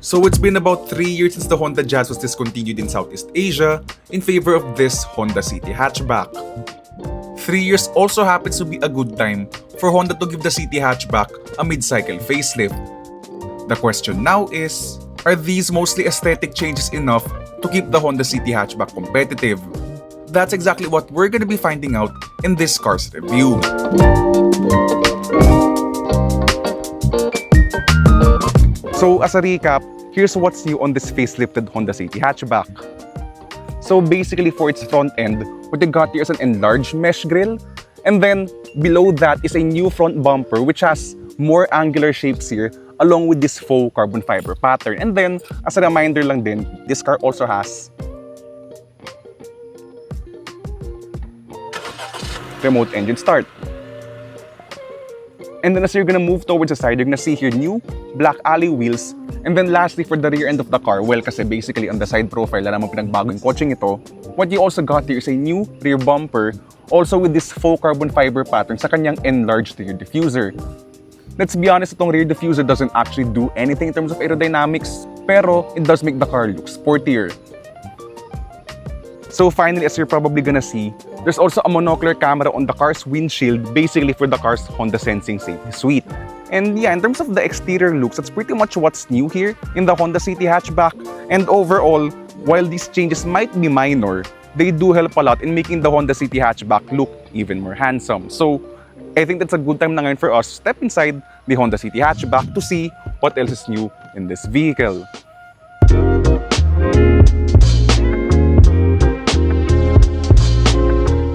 So it's been about 3 years since the Honda Jazz was discontinued in Southeast Asia in favor of this Honda City Hatchback. 3 years also happens to be a good time for Honda to give the City Hatchback a mid-cycle facelift. The question now is, are these mostly aesthetic changes enough to keep the Honda City Hatchback competitive? That's exactly what we're gonna be finding out in this car's review. So as a recap, here's what's new on this facelifted Honda City Hatchback. So basically for its front end, what you got here is an enlarged mesh grille, and then below that is a new front bumper which has more angular shapes here along with this faux carbon fiber pattern. And then as a reminder lang din, this car also has remote engine start. And then as you're gonna move towards the side, you're gonna see here new black alloy wheels. And then lastly, for the rear end of the car, well, kasi basically on the side profile, na naman pinagbago yung kotseng ito, what you also got here is a new rear bumper, also with this faux carbon fiber pattern sa kanyang enlarged rear diffuser. Let's be honest, itong rear diffuser doesn't actually do anything in terms of aerodynamics, pero it does make the car look sportier. So finally, as you're probably gonna see, there's also a monocular camera on the car's windshield, basically for the car's Honda Sensing Safety Suite. And yeah, in terms of the exterior looks, that's pretty much what's new here in the Honda City Hatchback. And overall, while these changes might be minor, they do help a lot in making the Honda City Hatchback look even more handsome. So I think that's a good time na ngayon for us to step inside the Honda City Hatchback to see what else is new in this vehicle.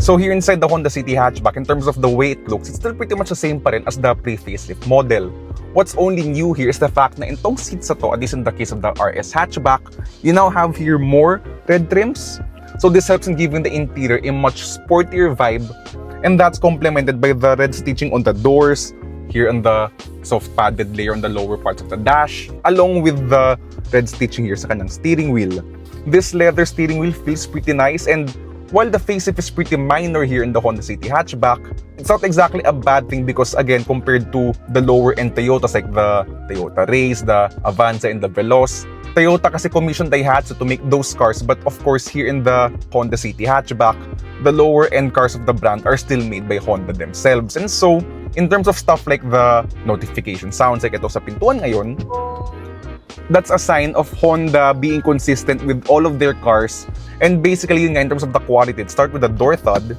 So here inside the Honda City Hatchback, in terms of the way it looks, it's still pretty much the same pa rin as the pre-facelift model. What's only new here is the fact na itong seats na to, at least in the case of the RS Hatchback, you now have here more red trims. So this helps in giving the interior a much sportier vibe, and that's complemented by the red stitching on the doors, here on the soft padded layer on the lower parts of the dash, along with the red stitching here sa kanyang steering wheel. This leather steering wheel feels pretty nice, and while the facelift is pretty minor here in the Honda City Hatchback, it's not exactly a bad thing because again, compared to the lower-end Toyotas like the Toyota Race, the Avanza, and the Veloz, Toyota kasi commissioned Daihatsu to make those cars, but of course here in the Honda City Hatchback, the lower-end cars of the brand are still made by Honda themselves. And so, in terms of stuff like the notification sounds like ito sa pintuan ngayon, that's a sign of Honda being consistent with all of their cars. And basically, yun nga, in terms of the quality, it starts with the door thud.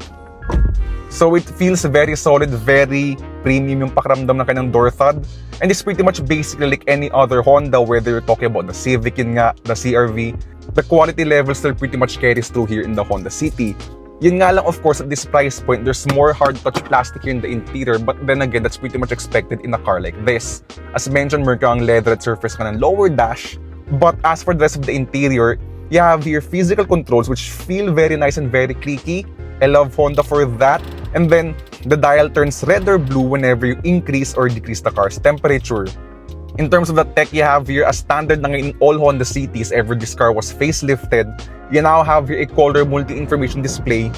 So it feels very solid, very premium yung pakiramdam ng kanyang door thud. And it's pretty much basically like any other Honda, whether you're talking about the Civic, yun nga, the CR-V. The quality level still pretty much carries through here in the Honda City. Yun nga lang, of course, at this price point, there's more hard touch plastic here in the interior, but then again, that's pretty much expected in a car like this. As mentioned, meron kang leathered surface ka ng lower dash, but as for the rest of the interior, you have here physical controls which feel very nice and very clicky. I love Honda for that. And then, the dial turns red or blue whenever you increase or decrease the car's temperature. In terms of the tech, you have here a standard na in all Honda Cities ever this car was facelifted. You now have here a color multi-information display,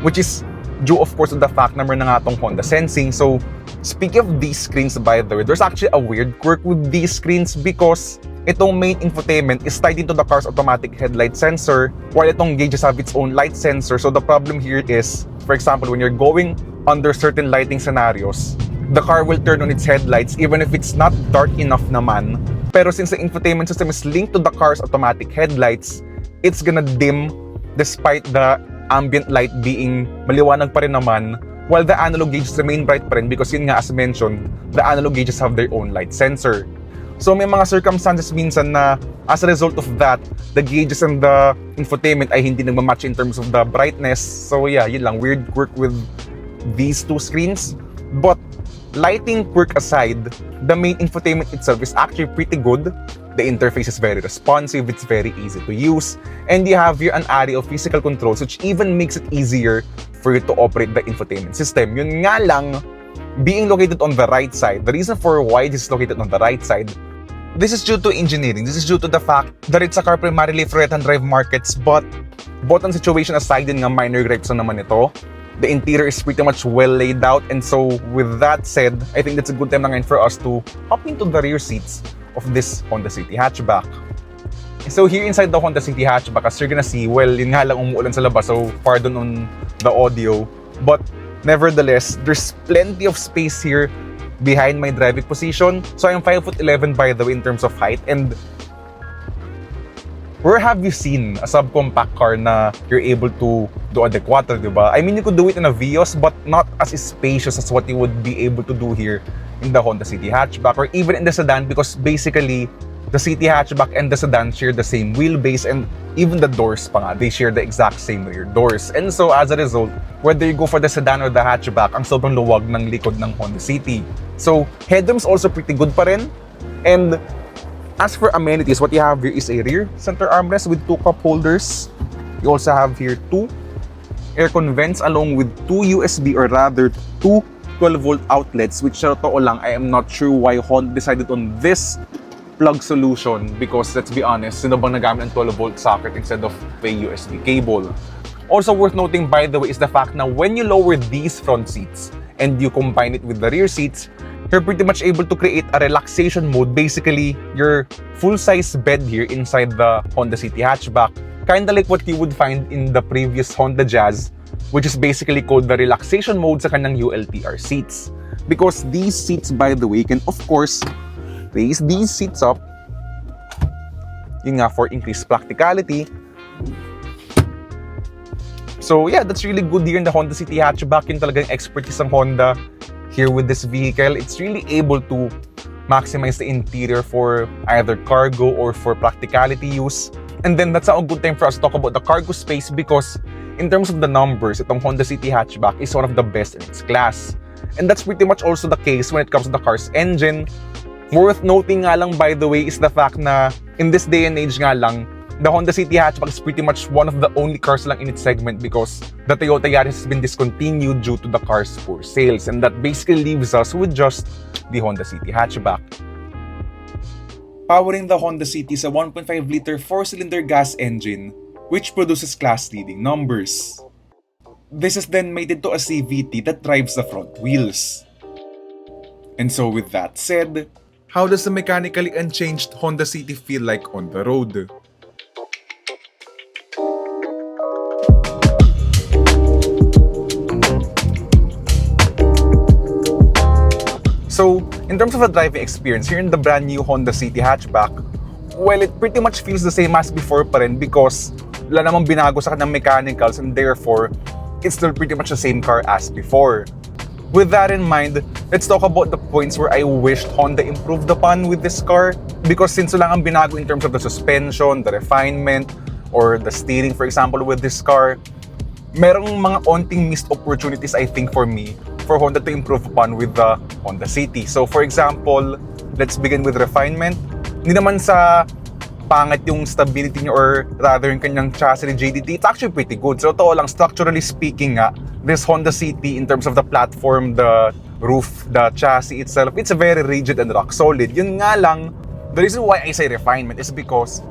which is due of course to the fact na meron na nga tong Honda Sensing. So, speaking of these screens, by the way, there's actually a weird quirk with these screens because itong main infotainment is tied into the car's automatic headlight sensor, while itong gauges have its own light sensor. So the problem here is, for example, when you're going under certain lighting scenarios, the car will turn on its headlights even if it's not dark enough naman. Pero since the infotainment system is linked to the car's automatic headlights, it's gonna dim despite the ambient light being maliwanag pa rin naman, while the analog gauges remain bright pa rin because yun nga, as mentioned, the analog gauges have their own light sensor. So may mga circumstances minsan na as a result of that, the gauges and the infotainment ay hindi nagmamatch in terms of the brightness. So yeah, yun lang, weird quirk with these two screens. But lighting quirk aside, the main infotainment itself is actually pretty good. The interface is very responsive, it's very easy to use, and you have here an array of physical controls which even makes it easier for you to operate the infotainment system. Yun nga lang, being located on the right side, the reason for why this is located on the right side, this is due to engineering. This is due to the fact that it's a car primarily for right-hand drive markets, but button situation aside din nga, minor gripes na naman ito. The interior is pretty much well laid out, and so with that said, I think that's a good time na ngayon for us to hop into the rear seats of this Honda City Hatchback. So here inside the Honda City Hatchback, as you're gonna see, well, yun nga lang umuulan sa labas, so pardon on the audio. But nevertheless, there's plenty of space here behind my driving position. So I'm 5'11" by the way in terms of height. And where have you seen a subcompact car na you're able to do adequato, diba? I mean, you could do it in a Vios, but not as spacious as what you would be able to do here in the Honda City Hatchback or even in the sedan, because basically, the City Hatchback and the sedan share the same wheelbase, and even the doors pa nga, they share the exact same rear doors. And so as a result, whether you go for the sedan or the hatchback, ang sobrang luwag ng likod ng Honda City. So headroom's also pretty good pa rin. And as for amenities, what you have here is a rear center armrest with 2 cup holders. You also have here 2 aircon vents along with 2 USB or rather 2 12-volt outlets, which sa totoo lang, I am not sure why Honda decided on this plug solution, because let's be honest, sino bang nagamit ng 12-volt socket instead of a USB cable? Also worth noting, by the way, is the fact na when you lower these front seats and you combine it with the rear seats, you're pretty much able to create a relaxation mode. Basically, your full-size bed here inside the Honda City Hatchback, kinda like what you would find in the previous Honda Jazz, which is basically called the relaxation mode sa kanyang ULTR seats. Because these seats, by the way, can of course raise these seats up, yun nga, for increased practicality. So yeah, that's really good here in the Honda City Hatchback. Yun talagang expertise ng Honda here with this vehicle. It's really able to maximize the interior for either cargo or for practicality use. And then that's a good time for us to talk about the cargo space, because in terms of the numbers, itong Honda City Hatchback is one of the best in its class. And that's pretty much also the case when it comes to the car's engine. Worth noting nga lang, by the way, is the fact na in this day and age nga lang, the Honda City Hatchback is pretty much one of the only cars lang in its segment, because the Toyota Yaris has been discontinued due to the car's poor sales, and that basically leaves us with just the Honda City Hatchback. Powering the Honda City is a 1.5-liter 4-cylinder gas engine, which produces class-leading numbers. This is then mated to a CVT that drives the front wheels. And so with that said, how does the mechanically unchanged Honda City feel like on the road? So, in terms of the driving experience, here in the brand new Honda City Hatchback, well, it pretty much feels the same as before pa rin, because wala namang binago sa kanyang mechanicals, and therefore, it's still pretty much the same car as before. With that in mind, let's talk about the points where I wished Honda improved upon with this car. Because since lang ang binago in terms of the suspension, the refinement, or the steering, for example, with this car, merong mga onting missed opportunities, I think, for me, for Honda to improve upon with the Honda City. So, for example, let's begin with refinement. Hindi naman sa pangit yung stability niya, or rather yung kanyang chassis ni JDT, it's actually pretty good. So totoo lang, structurally speaking nga, this Honda City, in terms of the platform, the roof, the chassis itself, it's very rigid and rock solid. Yun nga lang, the reason why I say refinement is because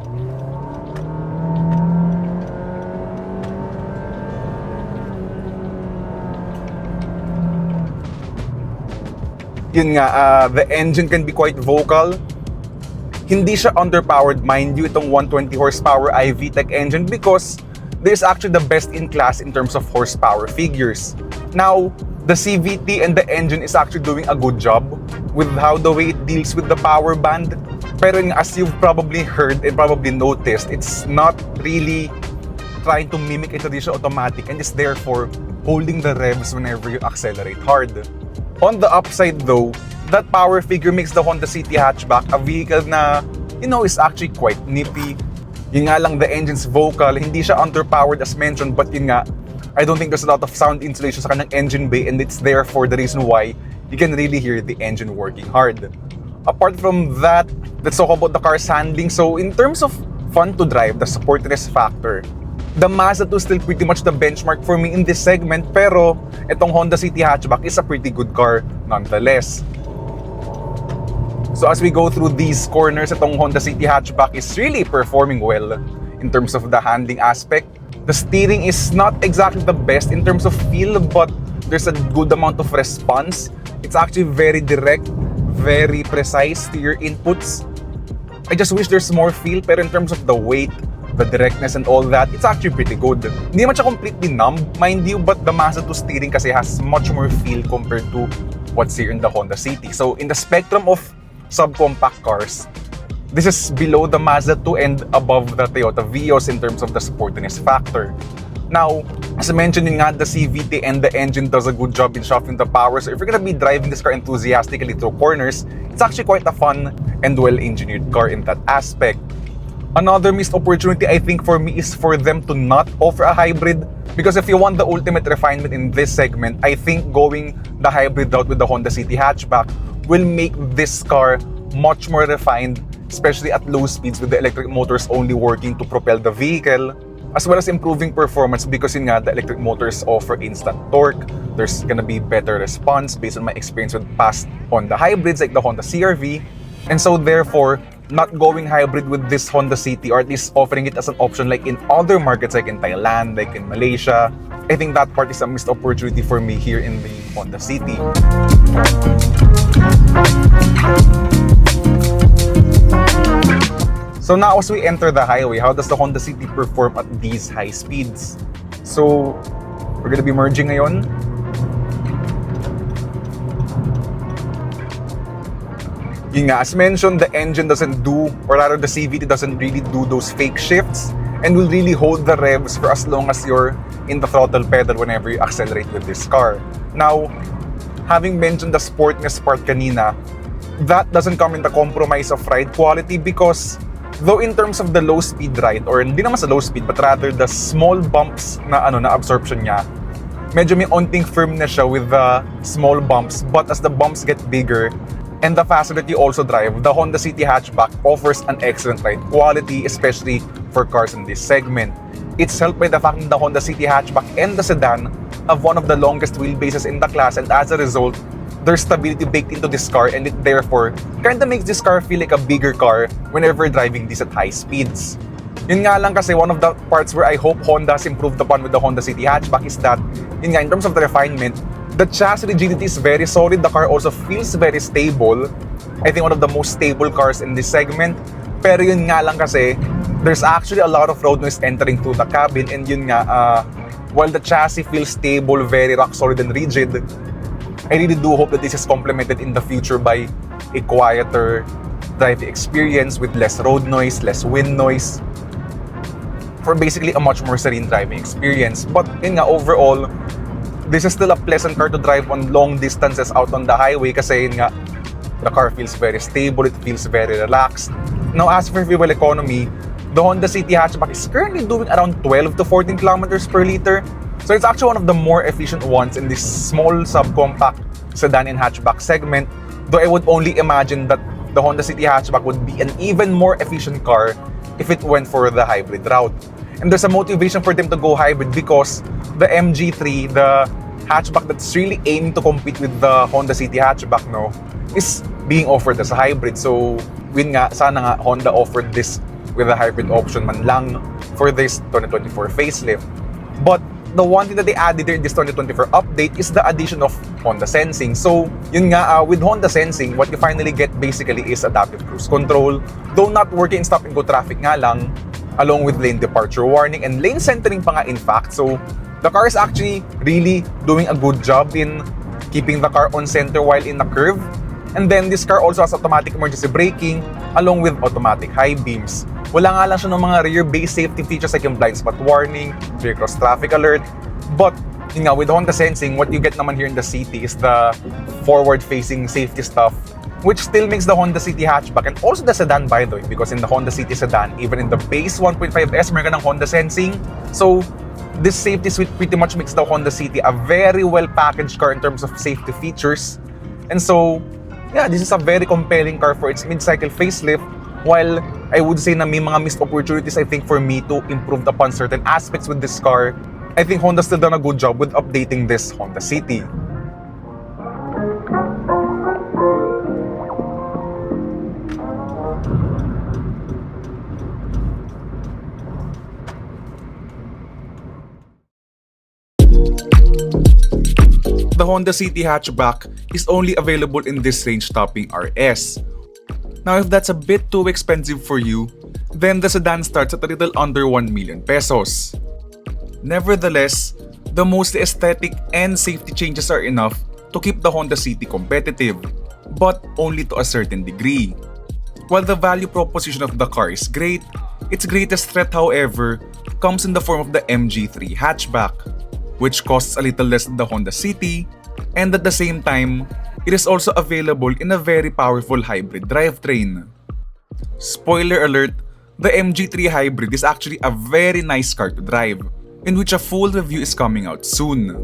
yun nga, the engine can be quite vocal. Hindi siya underpowered, mind you, itong 120 horsepower iVTEC engine, because this is actually the best in class in terms of horsepower figures. Now, the CVT and the engine is actually doing a good job with how the way it deals with the power band. Pero as you've probably heard and probably noticed, it's not really trying to mimic a traditional automatic, and is therefore holding the revs whenever you accelerate hard. On the upside though, that power figure makes the Honda City Hatchback a vehicle na, you know, is actually quite nippy. Yun nga lang, the engine's vocal, hindi siya underpowered as mentioned, but yun nga, I don't think there's a lot of sound insulation sa kanyang engine bay, and it's therefore the reason why you can really hear the engine working hard. Apart from that, let's talk about the car's handling. So in terms of fun to drive, the sportiness factor, the Mazda 2 is still pretty much the benchmark for me in this segment, pero itong Honda City Hatchback is a pretty good car nonetheless. So as we go through these corners, itong Honda City Hatchback is really performing well in terms of the handling aspect. The steering is not exactly the best in terms of feel, but there's a good amount of response. It's actually very direct, very precise to your inputs. I just wish there's more feel, pero in terms of the weight, the directness and all that, it's actually pretty good. Hindi man siya completely numb, mind you, but the Mazda 2 steering kasi has much more feel compared to what's here in the Honda City. So in the spectrum of subcompact cars, this is below the Mazda 2 and above the Toyota Vios in terms of the sportiness factor. Now, as I mentioned yun nga, the CVT and the engine does a good job in shuffling the power. So if you're gonna be driving this car enthusiastically through corners, it's actually quite a fun and well-engineered car in that aspect. Another missed opportunity, I think, for me is for them to not offer a hybrid. Because if you want the ultimate refinement in this segment, I think going the hybrid route with the Honda City Hatchback will make this car much more refined, especially at low speeds with the electric motors only working to propel the vehicle, as well as improving performance because yun nga, the electric motors offer instant torque. There's gonna be better response based on my experience with past Honda hybrids like the Honda CR-V. And so therefore, not going hybrid with this Honda City, or at least offering it as an option like in other markets like in Thailand, like in Malaysia, I think that part is a missed opportunity for me here in the Honda City. So now as we enter the highway, how does the Honda City perform at these high speeds? So we're gonna be merging ngayon. Yun nga, as mentioned, the engine doesn't do, or rather the CVT doesn't really do those fake shifts and will really hold the revs for as long as you're in the throttle pedal whenever you accelerate with this car. Now, having mentioned the sportness part kanina, that doesn't come in the compromise of ride quality because though in terms of the low speed ride, or hindi naman sa low speed, but rather the small bumps na absorption niya, medyo may onting firmness siya with the small bumps, but as the bumps get bigger, and the faster that you also drive, the Honda City Hatchback offers an excellent ride quality, especially for cars in this segment. It's helped by the fact that the Honda City Hatchback and the sedan have one of the longest wheelbases in the class, and as a result, there's stability baked into this car, and it therefore kinda makes this car feel like a bigger car whenever driving this at high speeds. Yun nga lang kasi one of the parts where I hope Honda has improved upon with the Honda City Hatchback is that, yun nga, in terms of the refinement, the chassis rigidity is very solid. The car also feels very stable. I think one of the most stable cars in this segment. Pero yun nga lang kasi, there's actually a lot of road noise entering through the cabin, and yun nga, while the chassis feels stable, very rock solid and rigid, I really do hope that this is complemented in the future by a quieter driving experience with less road noise, less wind noise, for basically a much more serene driving experience. But yun nga, overall, this is still a pleasant car to drive on long distances out on the highway kasi yun nga, the car feels very stable, it feels very relaxed. Now, as for fuel economy, the Honda City Hatchback is currently doing around 12 to 14 kilometers per liter. So it's actually one of the more efficient ones in this small subcompact sedan and hatchback segment, though I would only imagine that the Honda City Hatchback would be an even more efficient car if it went for the hybrid route. And there's a motivation for them to go hybrid because the MG3, the hatchback that's really aiming to compete with the Honda City Hatchback, no, is being offered as a hybrid. So, win nga, sana nga Honda offered this with a hybrid option man lang for this 2024 facelift. But the one thing that they added here in this 2024 update is the addition of Honda Sensing. So, yun nga, with Honda Sensing, what you finally get basically is adaptive cruise control, though not working in stop-and-go traffic nga lang, along with lane departure warning and lane centering pa nga in fact. So, the car is actually really doing a good job in keeping the car on center while in a curve. And then, this car also has automatic emergency braking along with automatic high beams. Wala nga lang siya ng mga rear-based safety features like yung blind spot warning, rear cross traffic alert. But, yun nga, with Honda Sensing, what you get naman here in the city is the forward-facing safety stuff, which still makes the Honda City Hatchback and also the sedan, by the way, because in the Honda City sedan, even in the base 1.5S, meron ka ng Honda Sensing. So, this safety suite pretty much makes the Honda City a very well-packaged car in terms of safety features. And so, yeah, this is a very compelling car for its mid-cycle facelift, while I would say na may mga missed opportunities, I think, for me to improve upon certain aspects with this car. I think Honda's still done a good job with updating this Honda City. The Honda City Hatchback is only available in this range topping RS. Now if that's a bit too expensive for you, then the sedan starts at a little under 1 million pesos. Nevertheless, the mostly aesthetic and safety changes are enough to keep the Honda City competitive, but only to a certain degree. While the value proposition of the car is great, its greatest threat, however, comes in the form of the MG3 hatchback, which costs a little less than the Honda City, and at the same time, it is also available in a very powerful hybrid drivetrain. Spoiler alert, the MG3 hybrid is actually a very nice car to drive, in which a full review is coming out soon.